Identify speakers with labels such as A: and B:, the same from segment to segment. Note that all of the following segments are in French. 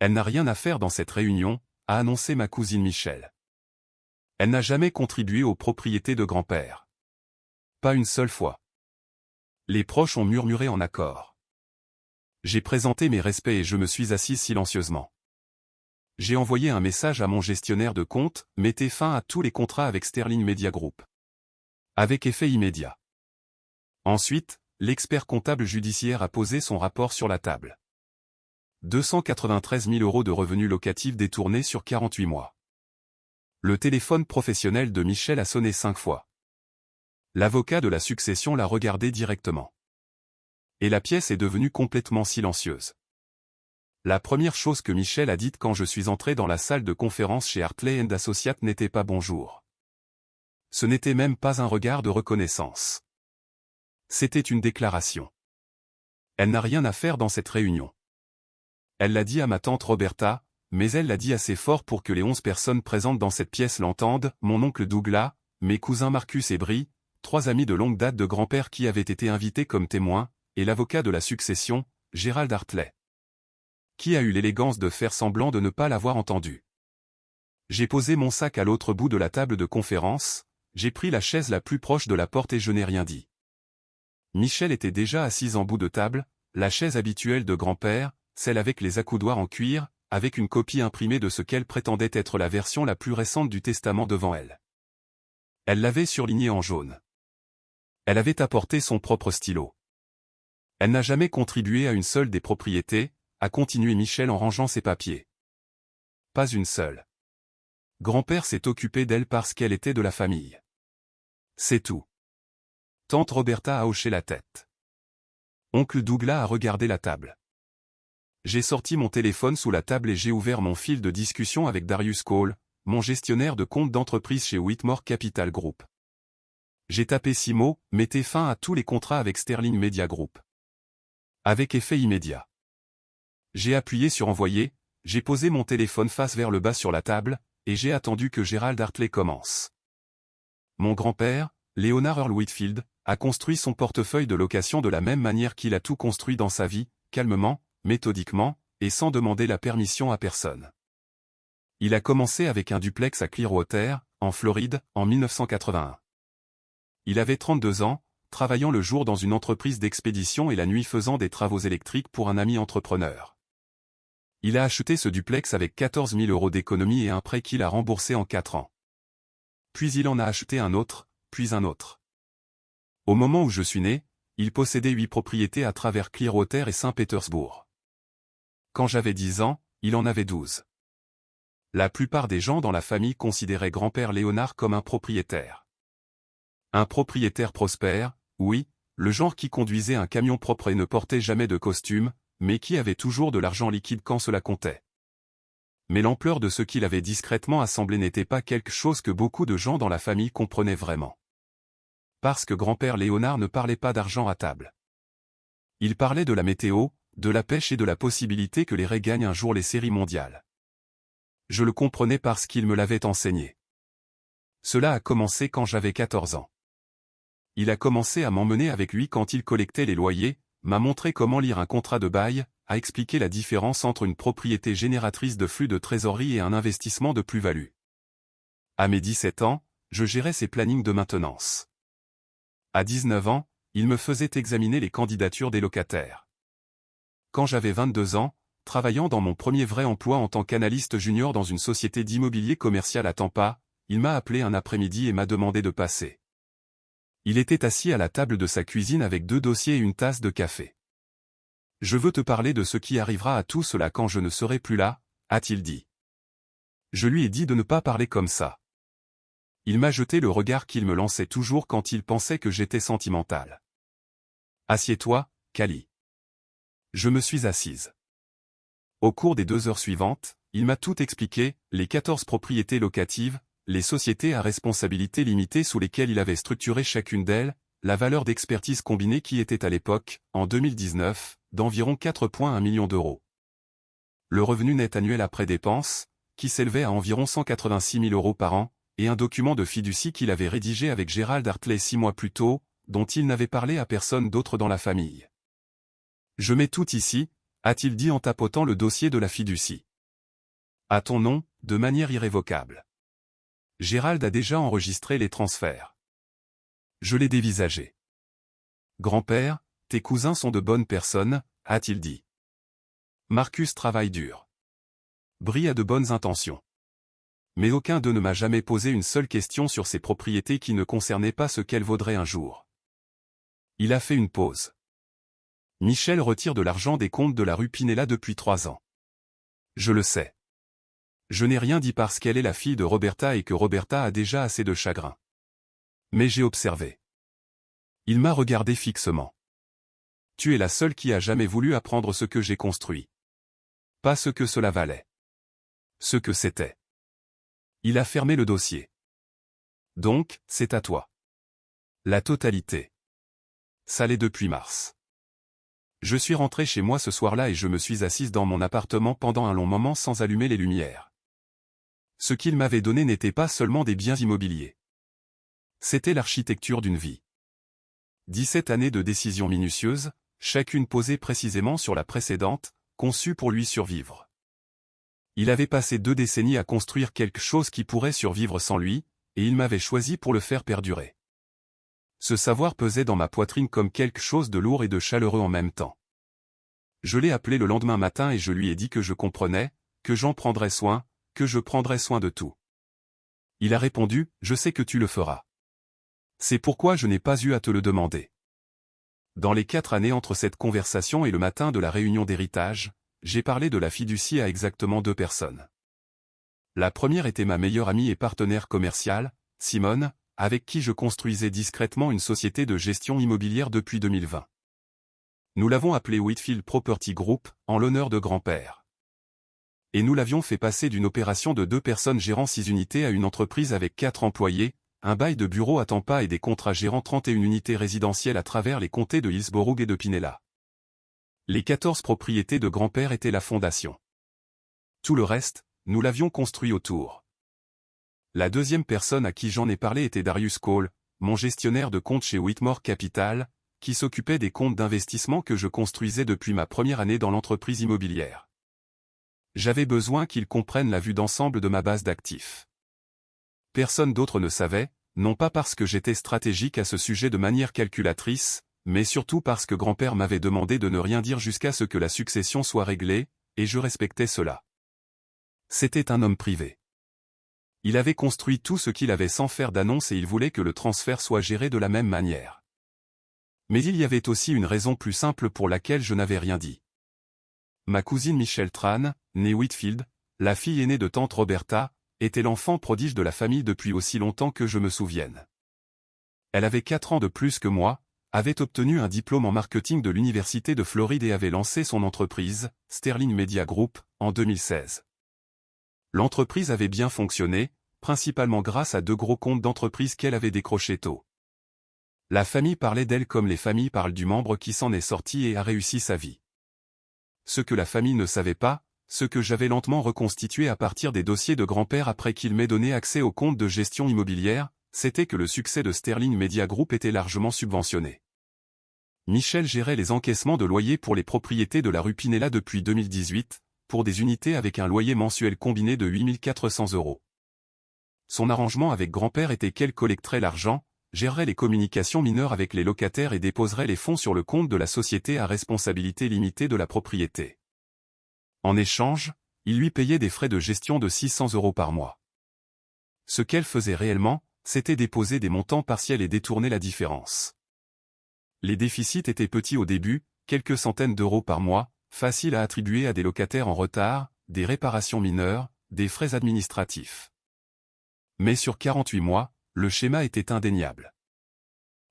A: Elle n'a rien à faire dans cette réunion, a annoncé ma cousine Michel. Elle n'a jamais contribué aux propriétés de grand-père. Pas une seule fois. Les proches ont murmuré en accord. J'ai présenté mes respects et je me suis assise silencieusement. J'ai envoyé un message à mon gestionnaire de compte, mettez fin à tous les contrats avec Sterling Media Group. Avec effet immédiat. Ensuite, l'expert comptable judiciaire a posé son rapport sur la table. 293 000 € de revenus locatifs détournés sur 48 mois. Le téléphone professionnel de Michel a sonné 5 fois. L'avocat de la succession l'a regardé directement. Et la pièce est devenue complètement silencieuse. La première chose que Michel a dite quand je suis entré dans la salle de conférence chez Hartley & Associates n'était pas bonjour. Ce n'était même pas un regard de reconnaissance. C'était une déclaration. Elle n'a rien à faire dans cette réunion. Elle l'a dit à ma tante Roberta, mais elle l'a dit assez fort pour que les 11 personnes présentes dans cette pièce l'entendent, mon oncle Douglas, mes cousins Marcus et Brie, 3 amis de longue date de grand-père qui avaient été invités comme témoins, et l'avocat de la succession, Gérald Hartley. Qui a eu l'élégance de faire semblant de ne pas l'avoir entendu. J'ai posé mon sac à l'autre bout de la table de conférence, j'ai pris la chaise la plus proche de la porte et je n'ai rien dit. Michel était déjà assise en bout de table, la chaise habituelle de grand-père, celle avec les accoudoirs en cuir, avec une copie imprimée de ce qu'elle prétendait être la version la plus récente du testament devant elle. Elle l'avait surligné en jaune. Elle avait apporté son propre stylo. Elle n'a jamais contribué à une seule des propriétés, a continué Michel en rangeant ses papiers. Pas une seule. Grand-père s'est occupé d'elle parce qu'elle était de la famille. C'est tout. Tante Roberta a hoché la tête. Oncle Douglas a regardé la table. J'ai sorti mon téléphone sous la table et j'ai ouvert mon fil de discussion avec Darius Cole, mon gestionnaire de compte d'entreprise chez Whitmore Capital Group. J'ai tapé 6 mots, mettez fin à tous les contrats avec Sterling Media Group. Avec effet immédiat. J'ai appuyé sur envoyer, j'ai posé mon téléphone face vers le bas sur la table, et j'ai attendu que Gérald Hartley commence. Mon grand-père, Leonard Earl Whitfield, a construit son portefeuille de location de la même manière qu'il a tout construit dans sa vie, calmement, méthodiquement, et sans demander la permission à personne. Il a commencé avec un duplex à Clearwater, en Floride, en 1981. Il avait 32 ans, travaillant le jour dans une entreprise d'expédition et la nuit faisant des travaux électriques pour un ami entrepreneur. Il a acheté ce duplex avec 14 000 € d'économie et un prêt qu'il a remboursé en 4 ans. Puis il en a acheté un autre, puis un autre. Au moment où je suis né, il possédait 8 propriétés à travers Clearwater et Saint-Pétersbourg. Quand j'avais 10 ans, il en avait 12. La plupart des gens dans la famille considéraient grand-père Léonard comme un propriétaire. Un propriétaire prospère, oui, le genre qui conduisait un camion propre et ne portait jamais de costume, mais qui avait toujours de l'argent liquide quand cela comptait. Mais l'ampleur de ce qu'il avait discrètement assemblé n'était pas quelque chose que beaucoup de gens dans la famille comprenaient vraiment. Parce que grand-père Léonard ne parlait pas d'argent à table. Il parlait de la météo, de la pêche et de la possibilité que les Rays gagnent un jour les séries mondiales. Je le comprenais parce qu'il me l'avait enseigné. Cela a commencé quand j'avais 14 ans. Il a commencé à m'emmener avec lui quand il collectait les loyers, m'a montré comment lire un contrat de bail, a expliqué la différence entre une propriété génératrice de flux de trésorerie et un investissement de plus-value. À mes 17 ans, je gérais ses plannings de maintenance. À 19 ans, il me faisait examiner les candidatures des locataires. Quand j'avais 22 ans, travaillant dans mon premier vrai emploi en tant qu'analyste junior dans une société d'immobilier commercial à Tampa, il m'a appelé un après-midi et m'a demandé de passer. Il était assis à la table de sa cuisine avec 2 dossiers et une tasse de café. « Je veux te parler de ce qui arrivera à tout cela quand je ne serai plus là, » a-t-il dit. Je lui ai dit de ne pas parler comme ça. Il m'a jeté le regard qu'il me lançait toujours quand il pensait que j'étais sentimental. « Assieds-toi, Cali. » Je me suis assise. Au cours des 2 heures suivantes, il m'a tout expliqué, les 14 propriétés locatives, les sociétés à responsabilité limitée sous lesquelles il avait structuré chacune d'elles, la valeur d'expertise combinée qui était à l'époque, en 2019, d'environ 4,1 millions d'euros. Le revenu net annuel après dépenses, qui s'élevait à environ 186 000 € par an, et un document de fiducie qu'il avait rédigé avec Gérald Hartley 6 mois plus tôt, dont il n'avait parlé à personne d'autre dans la famille. « Je mets tout ici », a-t-il dit en tapotant le dossier de la fiducie. À ton nom, de manière irrévocable. Gérald a déjà enregistré les transferts. Je l'ai dévisagé. Grand-père, tes cousins sont de bonnes personnes, a-t-il dit. Marcus travaille dur. Brie a de bonnes intentions. Mais aucun d'eux ne m'a jamais posé une seule question sur ses propriétés qui ne concernaient pas ce qu'elles vaudraient un jour. Il a fait une pause. Michel retire de l'argent des comptes de la rue Pinella depuis 3 ans. Je le sais. Je n'ai rien dit parce qu'elle est la fille de Roberta et que Roberta a déjà assez de chagrin. Mais j'ai observé. Il m'a regardé fixement. Tu es la seule qui a jamais voulu apprendre ce que j'ai construit. Pas ce que cela valait. Ce que c'était. Il a fermé le dossier. Donc, c'est à toi. La totalité. Ça l'est depuis mars. Je suis rentré chez moi ce soir-là et je me suis assise dans mon appartement pendant un long moment sans allumer les lumières. Ce qu'il m'avait donné n'était pas seulement des biens immobiliers. C'était l'architecture d'une vie. 17 années de décisions minutieuses, chacune posée précisément sur la précédente, conçue pour lui survivre. Il avait passé 2 décennies à construire quelque chose qui pourrait survivre sans lui, et il m'avait choisi pour le faire perdurer. Ce savoir pesait dans ma poitrine comme quelque chose de lourd et de chaleureux en même temps. Je l'ai appelé le lendemain matin et je lui ai dit que je comprenais, que j'en prendrais soin, que je prendrais soin de tout. Il a répondu, je sais que tu le feras. C'est pourquoi je n'ai pas eu à te le demander. Dans les 4 années entre cette conversation et le matin de la réunion d'héritage, j'ai parlé de la fiducie à exactement 2 personnes. La première était ma meilleure amie et partenaire commerciale, Simone, avec qui je construisais discrètement une société de gestion immobilière depuis 2020. Nous l'avons appelée Whitfield Property Group, en l'honneur de grand-père. Et nous l'avions fait passer d'une opération de 2 personnes gérant 6 unités à une entreprise avec 4 employés, un bail de bureau à Tampa et des contrats gérant 31 unités résidentielles à travers les comtés de Hillsborough et de Pinella. Les 14 propriétés de grand-père étaient la fondation. Tout le reste, nous l'avions construit autour. La deuxième personne à qui j'en ai parlé était Darius Cole, mon gestionnaire de compte chez Whitmore Capital, qui s'occupait des comptes d'investissement que je construisais depuis ma première année dans l'entreprise immobilière. J'avais besoin qu'il comprenne la vue d'ensemble de ma base d'actifs. Personne d'autre ne savait, non pas parce que j'étais stratégique à ce sujet de manière calculatrice, mais surtout parce que grand-père m'avait demandé de ne rien dire jusqu'à ce que la succession soit réglée, et je respectais cela. C'était un homme privé. Il avait construit tout ce qu'il avait sans faire d'annonce et il voulait que le transfert soit géré de la même manière. Mais il y avait aussi une raison plus simple pour laquelle je n'avais rien dit. Ma cousine Michelle Tran, née Whitfield, la fille aînée de tante Roberta, était l'enfant prodige de la famille depuis aussi longtemps que je me souvienne. Elle avait 4 ans de plus que moi, avait obtenu un diplôme en marketing de l'Université de Floride et avait lancé son entreprise, Sterling Media Group, en 2016. L'entreprise avait bien fonctionné, principalement grâce à 2 gros comptes d'entreprise qu'elle avait décrochés tôt. La famille parlait d'elle comme les familles parlent du membre qui s'en est sorti et a réussi sa vie. Ce que la famille ne savait pas, ce que j'avais lentement reconstitué à partir des dossiers de grand-père après qu'il m'ait donné accès aux comptes de gestion immobilière, c'était que le succès de Sterling Media Group était largement subventionné. Michel gérait les encaissements de loyers pour les propriétés de la rue Pinella depuis 2018, pour des unités avec un loyer mensuel combiné de 8 400 €. Son arrangement avec grand-père était qu'elle collecterait l'argent, gérerait les communications mineures avec les locataires et déposerait les fonds sur le compte de la société à responsabilité limitée de la propriété. En échange, il lui payait des frais de gestion de 600 € par mois. Ce qu'elle faisait réellement, c'était déposer des montants partiels et détourner la différence. Les déficits étaient petits au début, quelques centaines d'euros par mois, faciles à attribuer à des locataires en retard, des réparations mineures, des frais administratifs. Mais sur 48 mois, le schéma était indéniable.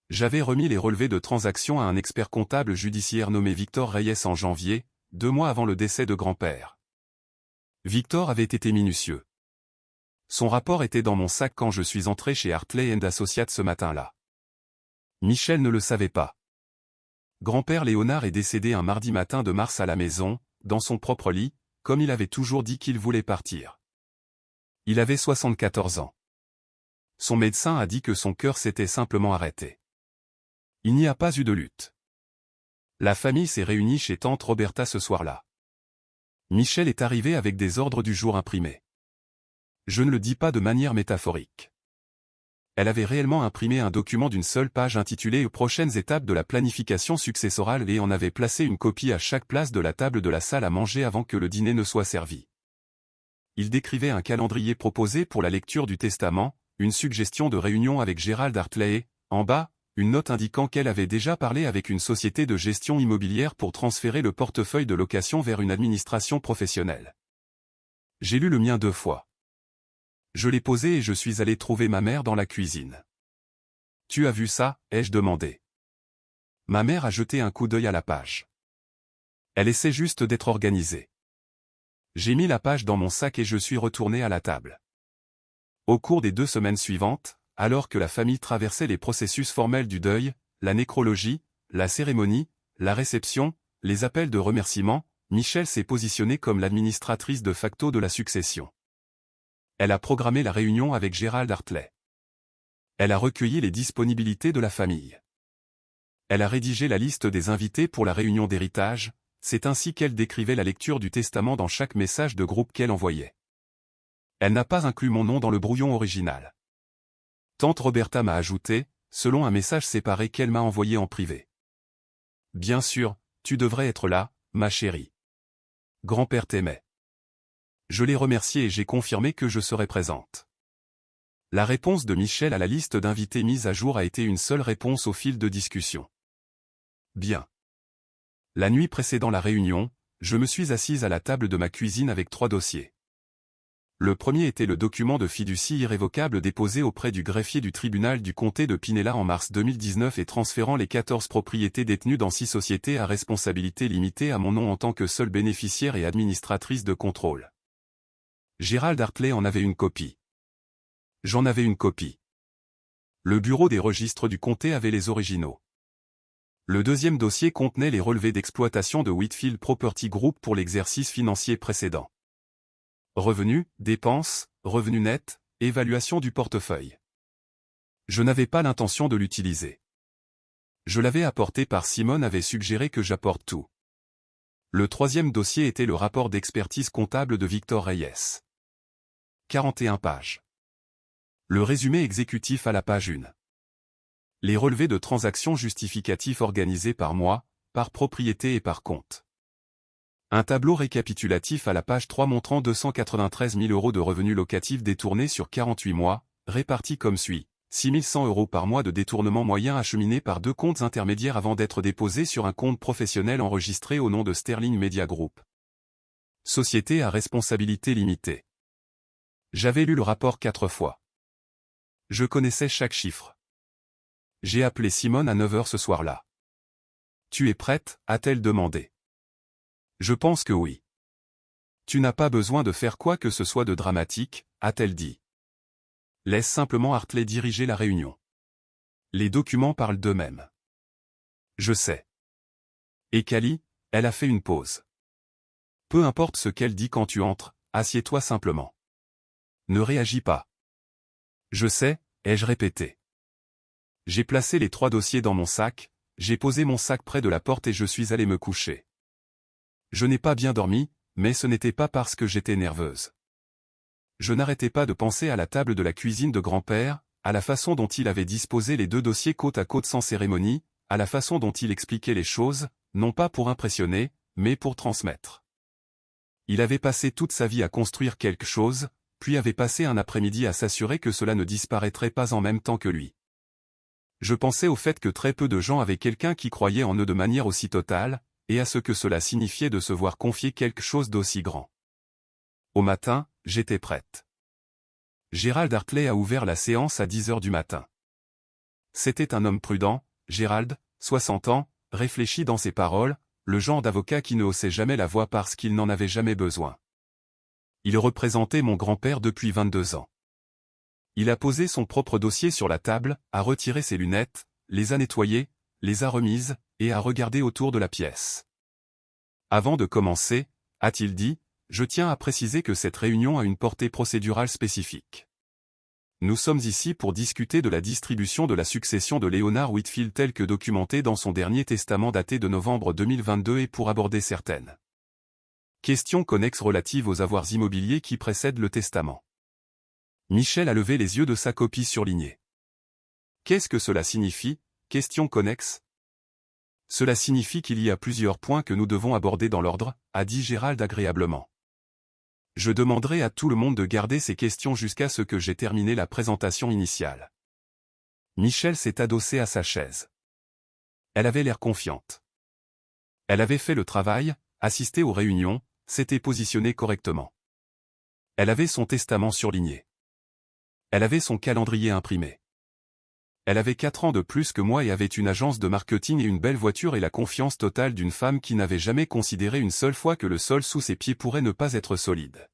A: J'avais remis les relevés de transactions à un expert comptable judiciaire nommé Victor Reyes en janvier, 2 mois avant le décès de grand-père. Victor avait été minutieux. Son rapport était dans mon sac quand je suis entré chez Hartley & Associates ce matin-là. Michel ne le savait pas. Grand-père Léonard est décédé un mardi matin de mars à la maison, dans son propre lit, comme il avait toujours dit qu'il voulait partir. Il avait 74 ans. Son médecin a dit que son cœur s'était simplement arrêté. Il n'y a pas eu de lutte. La famille s'est réunie chez tante Roberta ce soir-là. Michel est arrivé avec des ordres du jour imprimés. Je ne le dis pas de manière métaphorique. Elle avait réellement imprimé un document d'une seule page intitulé « Aux prochaines étapes de la planification successorale » et en avait placé une copie à chaque place de la table de la salle à manger avant que le dîner ne soit servi. Il décrivait un calendrier proposé pour la lecture du testament, une suggestion de réunion avec Gérald Hartley et, en bas, une note indiquant qu'elle avait déjà parlé avec une société de gestion immobilière pour transférer le portefeuille de location vers une administration professionnelle. J'ai lu le mien 2 fois. Je l'ai posé et je suis allé trouver ma mère dans la cuisine. « Tu as vu ça ?» ai-je demandé. Ma mère a jeté un coup d'œil à la page. Elle essaie juste d'être organisée. J'ai mis la page dans mon sac et je suis retourné à la table. Au cours des 2 semaines suivantes, alors que la famille traversait les processus formels du deuil, la nécrologie, la cérémonie, la réception, les appels de remerciement, Michel s'est positionnée comme l'administratrice de facto de la succession. Elle a programmé la réunion avec Gérald Hartley. Elle a recueilli les disponibilités de la famille. Elle a rédigé la liste des invités pour la réunion d'héritage, c'est ainsi qu'elle décrivait la lecture du testament dans chaque message de groupe qu'elle envoyait. Elle n'a pas inclus mon nom dans le brouillon original. Tante Roberta m'a ajouté, selon un message séparé qu'elle m'a envoyé en privé. Bien sûr, tu devrais être là, ma chérie. Grand-père t'aimait. Je l'ai remercié et j'ai confirmé que je serais présente. La réponse de Michel à la liste d'invités mise à jour a été une seule réponse au fil de discussion. Bien. La nuit précédant la réunion, je me suis assise à la table de ma cuisine avec 3 dossiers. Le premier était le document de fiducie irrévocable déposé auprès du greffier du tribunal du comté de Pinella en mars 2019 et transférant les 14 propriétés détenues dans 6 sociétés à responsabilité limitée à mon nom en tant que seule bénéficiaire et administratrice de contrôle. Gérald Hartley en avait une copie. J'en avais une copie. Le bureau des registres du comté avait les originaux. Le deuxième dossier contenait les relevés d'exploitation de Whitfield Property Group pour l'exercice financier précédent. Revenus, dépenses, revenus nets, évaluation du portefeuille. Je n'avais pas l'intention de l'utiliser. Je l'avais apporté par Simone avait suggéré que j'apporte tout. Le troisième dossier était le rapport d'expertise comptable de Victor Reyes. 41 pages. Le résumé exécutif à la page 1. Les relevés de transactions justificatifs organisés par mois, par propriété et par compte. Un tableau récapitulatif à la page 3 montrant 293 000 € de revenus locatifs détournés sur 48 mois, répartis comme suit. 6 100 € par mois de détournement moyen acheminé par 2 comptes intermédiaires avant d'être déposés sur un compte professionnel enregistré au nom de Sterling Media Group. Société à responsabilité limitée. J'avais lu le rapport 4 fois. Je connaissais chaque chiffre. J'ai appelé Simone à 9 h ce soir-là. « Tu es prête ?» a-t-elle demandé. Je pense que oui. Tu n'as pas besoin de faire quoi que ce soit de dramatique, a-t-elle dit. Laisse simplement Hartley diriger la réunion. Les documents parlent d'eux-mêmes. Je sais. Et Cali, elle a fait une pause. Peu importe ce qu'elle dit quand tu entres, assieds-toi simplement. Ne réagis pas. Je sais, ai-je répété. J'ai placé les 3 dossiers dans mon sac, j'ai posé mon sac près de la porte et je suis allé me coucher. Je n'ai pas bien dormi, mais ce n'était pas parce que j'étais nerveuse. Je n'arrêtais pas de penser à la table de la cuisine de grand-père, à la façon dont il avait disposé les 2 dossiers côte à côte sans cérémonie, à la façon dont il expliquait les choses, non pas pour impressionner, mais pour transmettre. Il avait passé toute sa vie à construire quelque chose, puis avait passé un après-midi à s'assurer que cela ne disparaîtrait pas en même temps que lui. Je pensais au fait que très peu de gens avaient quelqu'un qui croyait en eux de manière aussi totale, et à ce que cela signifiait de se voir confier quelque chose d'aussi grand. Au matin, j'étais prête. Gérald Hartley a ouvert la séance à 10 h du matin. C'était un homme prudent, Gérald, 60 ans, réfléchi dans ses paroles, le genre d'avocat qui ne haussait jamais la voix parce qu'il n'en avait jamais besoin. Il représentait mon grand-père depuis 22 ans. Il a posé son propre dossier sur la table, a retiré ses lunettes, les a nettoyées, les a remises, et a regardé autour de la pièce. Avant de commencer, a-t-il dit, je tiens à préciser que cette réunion a une portée procédurale spécifique. Nous sommes ici pour discuter de la distribution de la succession de Leonard Whitfield telle que documentée dans son dernier testament daté de novembre 2022 et pour aborder certaines Questions connexes relatives aux avoirs immobiliers qui précèdent le testament. Michel a levé les yeux de sa copie surlignée. Qu'est-ce que cela signifie, question connexe? Cela signifie qu'il y a plusieurs points que nous devons aborder dans l'ordre, a dit Gérald agréablement. Je demanderai à tout le monde de garder ces questions jusqu'à ce que j'ai terminé la présentation initiale. Michel s'est adossé à sa chaise. Elle avait l'air confiante. Elle avait fait le travail, assisté aux réunions, s'était positionnée correctement. Elle avait son testament surligné. Elle avait son calendrier imprimé. Elle avait 4 ans de plus que moi et avait une agence de marketing et une belle voiture et la confiance totale d'une femme qui n'avait jamais considéré une seule fois que le sol sous ses pieds pourrait ne pas être solide.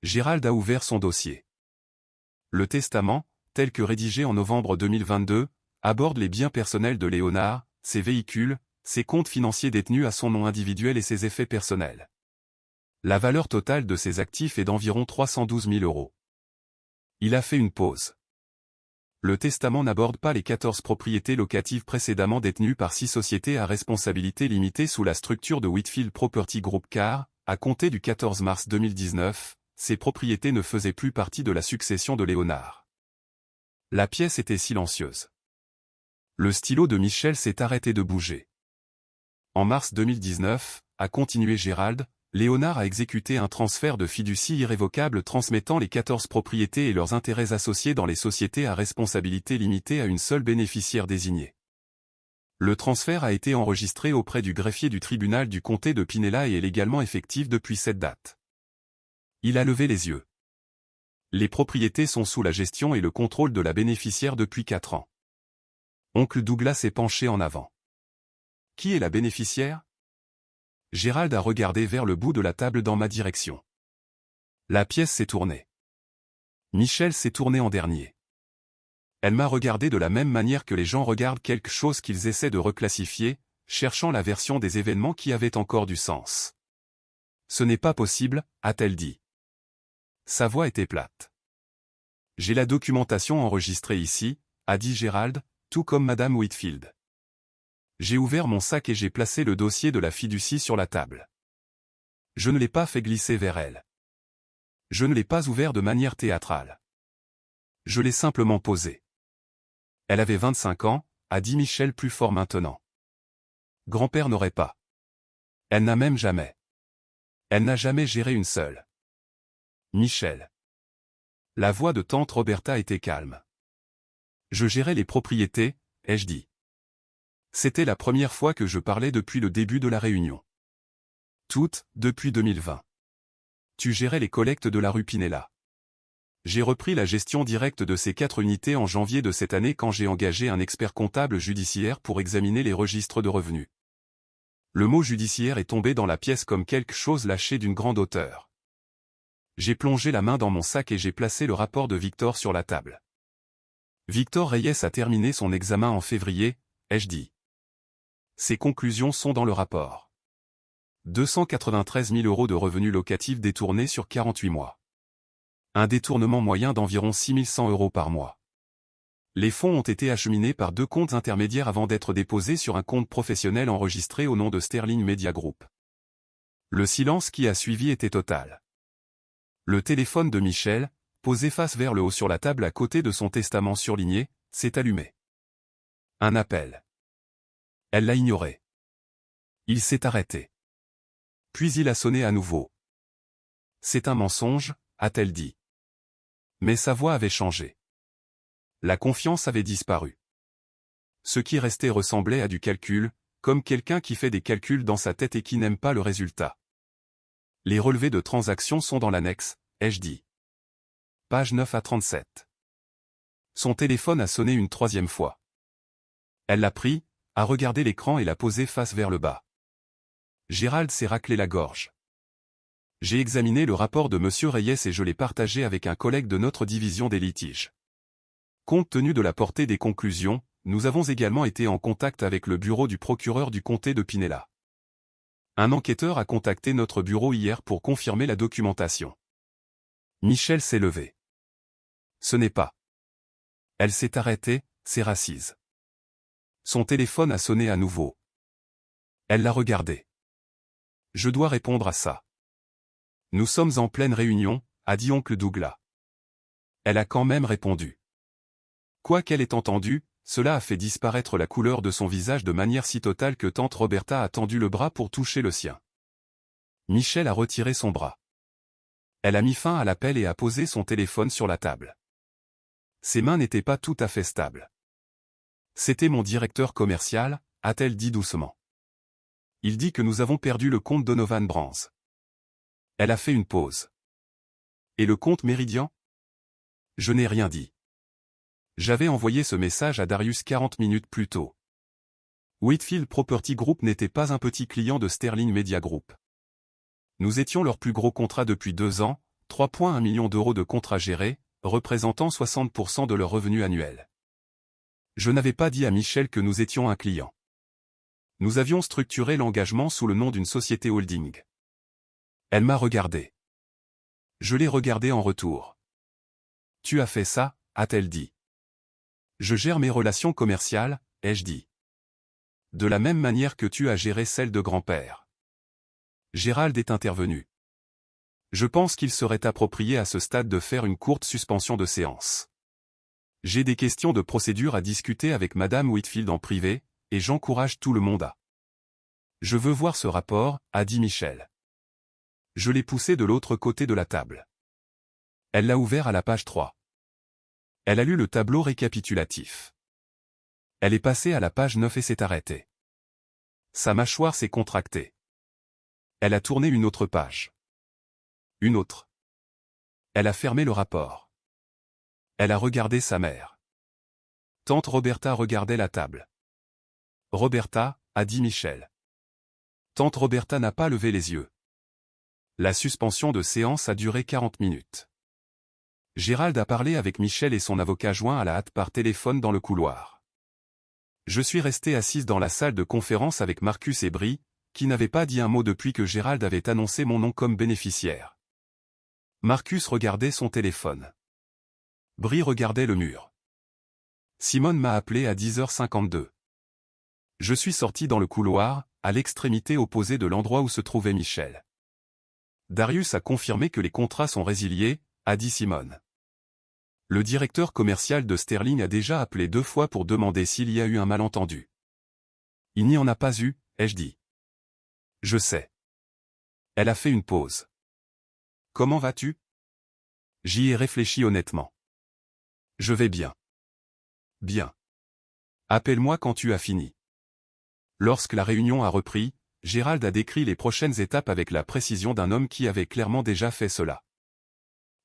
A: Gérald a ouvert son dossier. Le testament, tel que rédigé en novembre 2022, aborde les biens personnels de Léonard, ses véhicules, ses comptes financiers détenus à son nom individuel et ses effets personnels. La valeur totale de ses actifs est d'environ 312 000 €. Il a fait une pause. Le testament n'aborde pas les 14 propriétés locatives précédemment détenues par 6 sociétés à responsabilité limitée sous la structure de Whitfield Property Group car, à compter du 14 mars 2019, ces propriétés ne faisaient plus partie de la succession de Léonard. La pièce était silencieuse. Le stylo de Michel s'est arrêté de bouger. En mars 2019, a continué Gérald, Léonard a exécuté un transfert de fiducie irrévocable transmettant les 14 propriétés et leurs intérêts associés dans les sociétés à responsabilité limitée à une seule bénéficiaire désignée. Le transfert a été enregistré auprès du greffier du tribunal du comté de Pinella et est légalement effectif depuis cette date. Il a levé les yeux. Les propriétés sont sous la gestion et le contrôle de la bénéficiaire depuis 4 ans. Oncle Douglas est penché en avant. Qui est la bénéficiaire? Gérald a regardé vers le bout de la table dans ma direction. La pièce s'est tournée. Michel s'est tourné en dernier. Elle m'a regardé de la même manière que les gens regardent quelque chose qu'ils essaient de reclassifier, cherchant la version des événements qui avait encore du sens. Ce n'est pas possible, a-t-elle dit. Sa voix était plate. J'ai la documentation enregistrée ici, a dit Gérald, tout comme Madame Whitfield. J'ai ouvert mon sac et j'ai placé le dossier de la fiducie sur la table. Je ne l'ai pas fait glisser vers elle. Je ne l'ai pas ouvert de manière théâtrale. Je l'ai simplement posé. Elle avait 25 ans, a dit Michel plus fort maintenant. Grand-père n'aurait pas. Elle n'a même jamais. Elle n'a jamais géré une seule. Michel. La voix de tante Roberta était calme. Je gérais les propriétés, ai-je dit. C'était la première fois que je parlais depuis le début de la réunion. Toutes, depuis 2020. Tu gérais les collectes de la rue Pinella. J'ai repris la gestion directe de ces 4 unités en janvier de cette année quand j'ai engagé un expert comptable judiciaire pour examiner les registres de revenus. Le mot judiciaire est tombé dans la pièce comme quelque chose lâché d'une grande hauteur. J'ai plongé la main dans mon sac et j'ai placé le rapport de Victor sur la table. Victor Reyes a terminé son examen en février, ai-je dit. Ses conclusions sont dans le rapport. 293 000 € de revenus locatifs détournés sur 48 mois. Un détournement moyen d'environ 6 100 € par mois. Les fonds ont été acheminés par 2 comptes intermédiaires avant d'être déposés sur un compte professionnel enregistré au nom de Sterling Media Group. Le silence qui a suivi était total. Le téléphone de Michel, posé face vers le haut sur la table à côté de son testament surligné, s'est allumé. Un appel. Elle l'a ignoré. Il s'est arrêté. Puis il a sonné à nouveau. C'est un mensonge, a-t-elle dit. Mais sa voix avait changé. La confiance avait disparu. Ce qui restait ressemblait à du calcul, comme quelqu'un qui fait des calculs dans sa tête et qui n'aime pas le résultat. Les relevés de transactions sont dans l'annexe, ai-je dit. Page 9 à 37. Son téléphone a sonné une 3e fois. Elle l'a pris, a regardé l'écran et l'a posé face vers le bas. Gérald s'est raclé la gorge. J'ai examiné le rapport de Monsieur Reyes et je l'ai partagé avec un collègue de notre division des litiges. Compte tenu de la portée des conclusions, nous avons également été en contact avec le bureau du procureur du comté de Pinella. Un enquêteur a contacté notre bureau hier pour confirmer la documentation. Michel s'est levé. Ce n'est pas. Elle s'est arrêtée, s'est rassise. Son téléphone a sonné à nouveau. Elle l'a regardé. Je dois répondre à ça. Nous sommes en pleine réunion, a dit oncle Douglas. Elle a quand même répondu. Quoi qu'elle ait entendu, cela a fait disparaître la couleur de son visage de manière si totale que tante Roberta a tendu le bras pour toucher le sien. Michel a retiré son bras. Elle a mis fin à l'appel et a posé son téléphone sur la table. Ses mains n'étaient pas tout à fait stables. C'était mon directeur commercial, a-t-elle dit doucement. Il dit que nous avons perdu le compte Donovan Brands. Elle a fait une pause. Et le compte Méridian? Je n'ai rien dit. J'avais envoyé ce message à Darius 40 minutes plus tôt. Whitfield Property Group n'était pas un petit client de Sterling Media Group. Nous étions leur plus gros contrat depuis 2 ans, 3,1 millions d'euros de contrats gérés, représentant 60% de leur revenu annuel. Je n'avais pas dit à Michel que nous étions un client. Nous avions structuré l'engagement sous le nom d'une société holding. Elle m'a regardé. Je l'ai regardé en retour. Tu as fait ça, a-t-elle dit. Je gère mes relations commerciales, ai-je dit. De la même manière que tu as géré celle de grand-père. Gérald est intervenu. Je pense qu'il serait approprié à ce stade de faire une courte suspension de séance. J'ai des questions de procédure à discuter avec Madame Whitfield en privé, et j'encourage tout le monde à. Je veux voir ce rapport, a dit Michel. Je l'ai poussé de l'autre côté de la table. Elle l'a ouvert à la page 3. Elle a lu le tableau récapitulatif. Elle est passée à la page 9 et s'est arrêtée. Sa mâchoire s'est contractée. Elle a tourné une autre page. Une autre. Elle a fermé le rapport. Elle a regardé sa mère. Tante Roberta regardait la table. Roberta, a dit Michel. Tante Roberta n'a pas levé les yeux. La suspension de séance a duré 40 minutes. Gérald a parlé avec Michel et son avocat joint à la hâte par téléphone dans le couloir. Je suis resté assise dans la salle de conférence avec Marcus et Brie, qui n'avaient pas dit un mot depuis que Gérald avait annoncé mon nom comme bénéficiaire. Marcus regardait son téléphone. Brie regardait le mur. Simone m'a appelé à 10h52. Je suis sorti dans le couloir, à l'extrémité opposée de l'endroit où se trouvait Michel. Darius a confirmé que les contrats sont résiliés, a dit Simone. Le directeur commercial de Sterling a déjà appelé 2 fois pour demander s'il y a eu un malentendu. Il n'y en a pas eu, ai-je dit. Je sais. Elle a fait une pause. Comment vas-tu? J'y ai réfléchi honnêtement. Je vais bien. Bien. Appelle-moi quand tu as fini. Lorsque la réunion a repris, Gérald a décrit les prochaines étapes avec la précision d'un homme qui avait clairement déjà fait cela.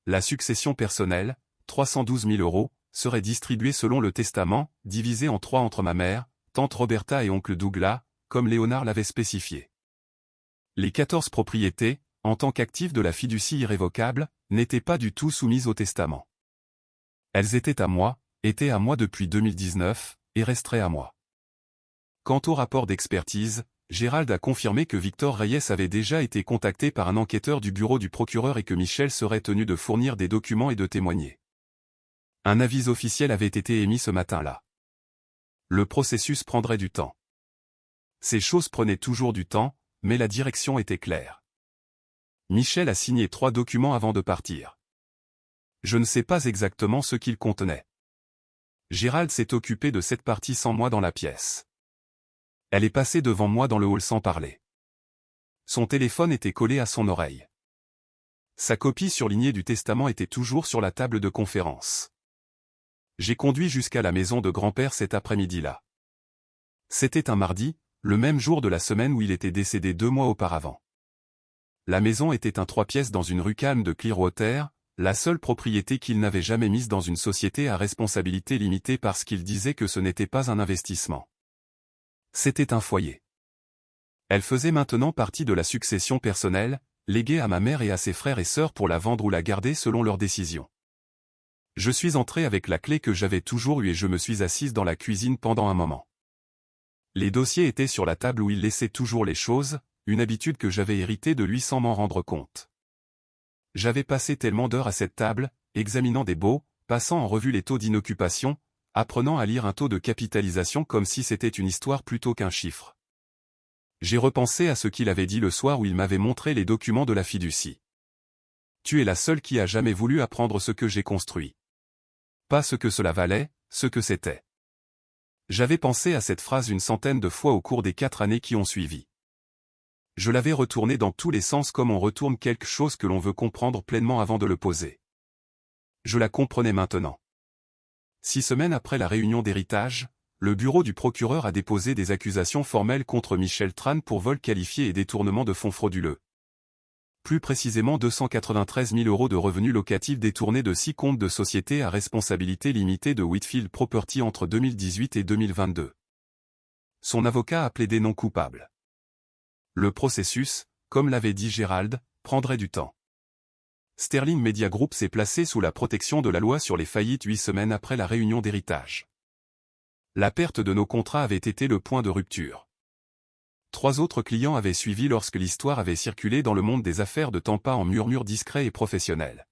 A: La succession personnelle, 312 000 euros, serait distribuée selon le testament, divisé en 3 entre ma mère, tante Roberta et oncle Douglas, comme Léonard l'avait spécifié. Les 14 propriétés, en tant qu'actifs de la fiducie irrévocable, n'étaient pas du tout soumises au testament. Elles étaient à moi depuis 2019, et resteraient à moi. Quant au rapport d'expertise, Gérald a confirmé que Victor Reyes avait déjà été contacté par un enquêteur du bureau du procureur et que Michel serait tenu de fournir des documents et de témoigner. Un avis officiel avait été émis ce matin-là. Le processus prendrait du temps. Ces choses prenaient toujours du temps, mais la direction était claire. Michel a signé 3 documents avant de partir. Je ne sais pas exactement ce qu'ils contenaient. Gérald s'est occupé de cette partie sans moi dans la pièce. Elle est passée devant moi dans le hall sans parler. Son téléphone était collé à son oreille. Sa copie surlignée du testament était toujours sur la table de conférence. J'ai conduit jusqu'à la maison de grand-père cet après-midi-là. C'était un mardi, le même jour de la semaine où il était décédé 2 mois auparavant. La maison était un 3 pièces dans une rue calme de Clearwater, la seule propriété qu'il n'avait jamais mise dans une société à responsabilité limitée parce qu'il disait que ce n'était pas un investissement. C'était un foyer. Elle faisait maintenant partie de la succession personnelle, léguée à ma mère et à ses frères et sœurs pour la vendre ou la garder selon leur décision. Je suis entré avec la clé que j'avais toujours eue et je me suis assise dans la cuisine pendant un moment. Les dossiers étaient sur la table où il laissait toujours les choses, une habitude que j'avais héritée de lui sans m'en rendre compte. J'avais passé tellement d'heures à cette table, examinant des baux, passant en revue les taux d'inoccupation, apprenant à lire un taux de capitalisation comme si c'était une histoire plutôt qu'un chiffre. J'ai repensé à ce qu'il avait dit le soir où il m'avait montré les documents de la fiducie. Tu es la seule qui a jamais voulu apprendre ce que j'ai construit. Pas ce que cela valait, ce que c'était. J'avais pensé à cette phrase une centaine de fois au cours des 4 années qui ont suivi. Je l'avais retournée dans tous les sens comme on retourne quelque chose que l'on veut comprendre pleinement avant de le poser. Je la comprenais maintenant. 6 semaines après la réunion d'héritage, le bureau du procureur a déposé des accusations formelles contre Michel Tran pour vol qualifié et détournement de fonds frauduleux. Plus précisément 293 000 € de revenus locatifs détournés de 6 comptes de sociétés à responsabilité limitée de Whitfield Property entre 2018 et 2022. Son avocat a plaidé non coupable. Le processus, comme l'avait dit Gérald, prendrait du temps. Sterling Media Group s'est placé sous la protection de la loi sur les faillites 8 semaines après la réunion d'héritage. La perte de nos contrats avait été le point de rupture. 3 autres clients avaient suivi lorsque l'histoire avait circulé dans le monde des affaires de Tampa en murmures discrets et professionnels.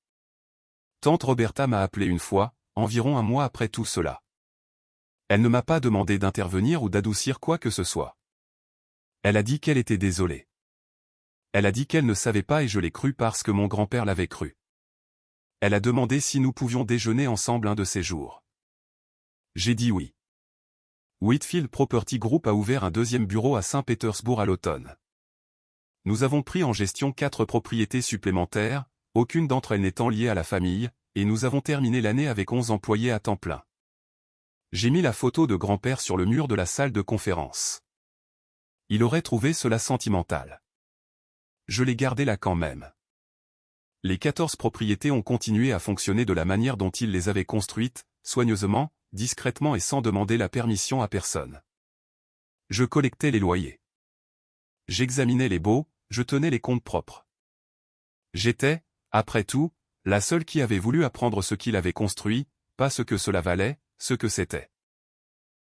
A: Tante Roberta m'a appelé une fois, environ un mois après tout cela. Elle ne m'a pas demandé d'intervenir ou d'adoucir quoi que ce soit. Elle a dit qu'elle était désolée. Elle a dit qu'elle ne savait pas et je l'ai cru parce que mon grand-père l'avait cru. Elle a demandé si nous pouvions déjeuner ensemble un de ces jours. J'ai dit oui. Whitfield Property Group a ouvert un deuxième bureau à Saint-Pétersbourg à l'automne. Nous avons pris en gestion 4 propriétés supplémentaires, aucune d'entre elles n'étant liée à la famille, et nous avons terminé l'année avec 11 employés à temps plein. J'ai mis la photo de grand-père sur le mur de la salle de conférence. Il aurait trouvé cela sentimental. Je l'ai gardé là quand même. Les 14 propriétés ont continué à fonctionner de la manière dont il les avait construites, soigneusement, discrètement et sans demander la permission à personne. Je collectais les loyers. J'examinais les baux, je tenais les comptes propres. J'étais, après tout, la seule qui avait voulu apprendre ce qu'il avait construit, pas ce que cela valait, ce que c'était.